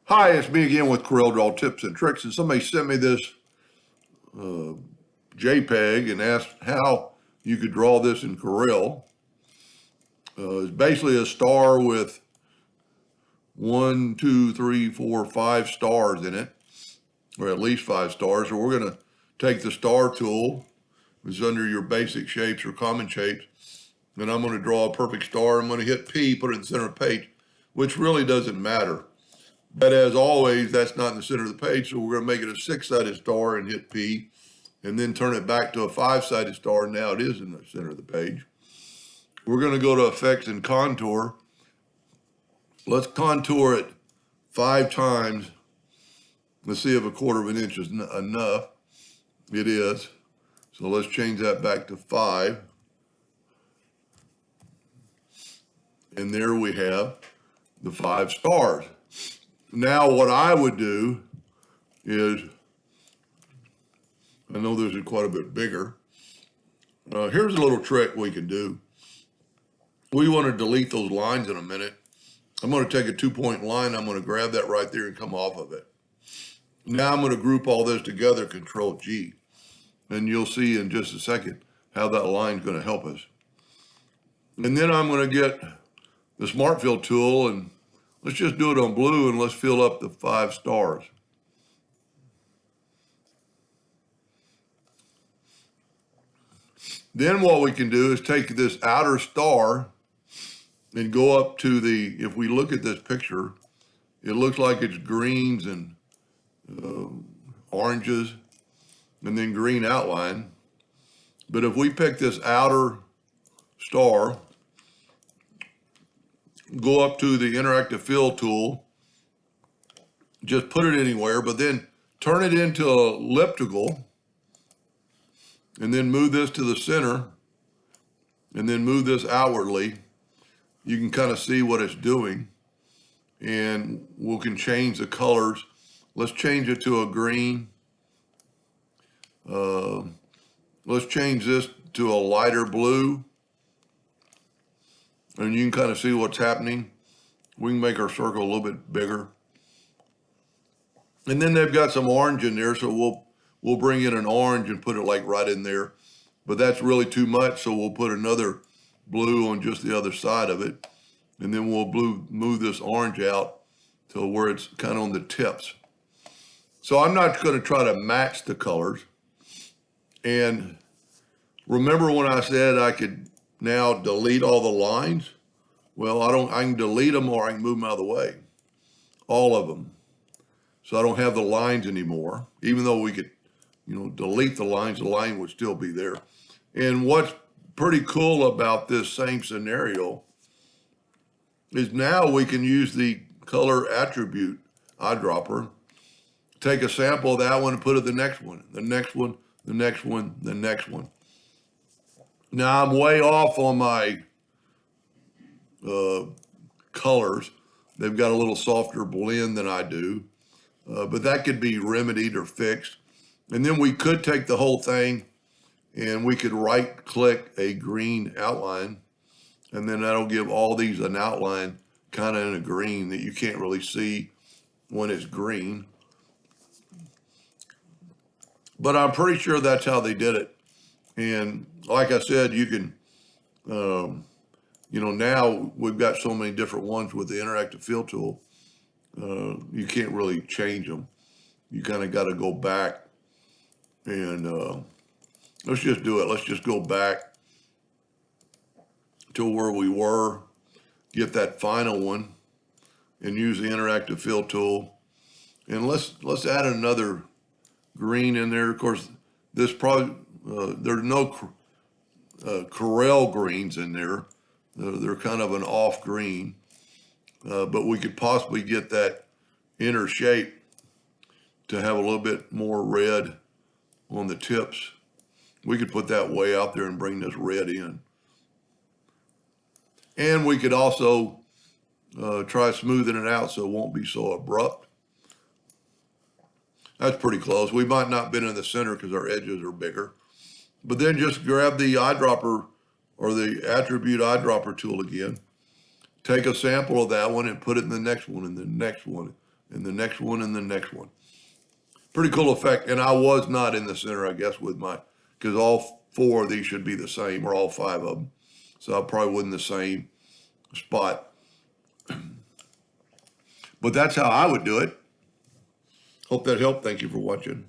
Hi, it's me again with Corel Draw Tips and Tricks, and somebody sent me this JPEG and asked how you could draw this in Corel. It's basically a star with 1, 2, 3, 4, 5 stars in it, or at least 5 stars. So we're going to take the star tool, which is under your basic shapes or common shapes, and I'm going to draw a perfect star. I'm going to hit P, put it in the center of the page, which really doesn't matter. But as always, that's not in the center of the page, so we're going to make it a 6-sided star and hit P, and then turn it back to a 5-sided star. Now it is in the center of the page. We're going to go to Effects and Contour. Let's contour it 5 times. Let's see if 1/4 of an inch is enough. It is. So let's change that back to 5. And there we have the 5 stars. Now what I would do is, I know this is quite a bit bigger. Here's a little trick we can do. We want to delete those lines in a minute. I'm going to take a 2-point line. I'm going to grab that right there and come off of it. Now I'm going to group all this together, Control G. And you'll see in just a second how that line is going to help us. And then I'm going to get the Smart Fill tool, and let's just do it on blue, and let's fill up the 5 stars. Then what we can do is take this outer star and go up to the, if we look at this picture, it looks like it's greens and oranges and then green outline. But if we pick this outer star, go up to the interactive fill tool, just put it anywhere, but then turn it into an elliptical, and then move this to the center, and then move this outwardly. You can kind of see what it's doing, and we can change the colors. Let's change it to a green. Let's change this to a lighter blue, and you can kind of see what's happening. We can make our circle a little bit bigger. And then they've got some orange in there, so we'll bring in an orange and put it like right in there. But that's really too much, so we'll put another blue on just the other side of it. And then we'll move this orange out to where it's kind of on the tips. So I'm not going to try to match the colors. And remember when I said I could now delete all the lines? Well, I can delete them, or I can move them out of the way. All of them. So I don't have the lines anymore. Even though we could, delete the lines, the line would still be there. And what's pretty cool about this same scenario is now we can use the color attribute eyedropper, take a sample of that one and put it the next one, the next one, the next one, the next one. Now I'm way off on my colors. They've got a little softer blend than I do, but that could be remedied or fixed. And then we could take the whole thing and we could right click a green outline, and then that'll give all these an outline kind of in a green that you can't really see when it's green. But I'm pretty sure that's how they did it. And like I said, you can, now we've got so many different ones with the interactive fill tool. You can't really change them. You kind of got to go back and let's just do it. Let's just go back to where we were, get that final one, and use the interactive fill tool. And let's add another green in there. Of course, this probably, there's no Corel greens in there. They're kind of an off green, but we could possibly get that inner shape to have a little bit more red on the tips. We could put that way out there and bring this red in. And we could also try smoothing it out so it won't be so abrupt. That's pretty close. We might not have been in the center because our edges are bigger. But then just grab the eyedropper or the attribute eyedropper tool again. Take a sample of that one and put it in the next one and the next one and the next one, and the next one. Pretty cool effect. And I was not in the center, I guess, with my, because all 4 of these should be the same, or all 5 of them. So I probably wasn't the same spot. But that's how I would do it. Hope that helped. Thank you for watching.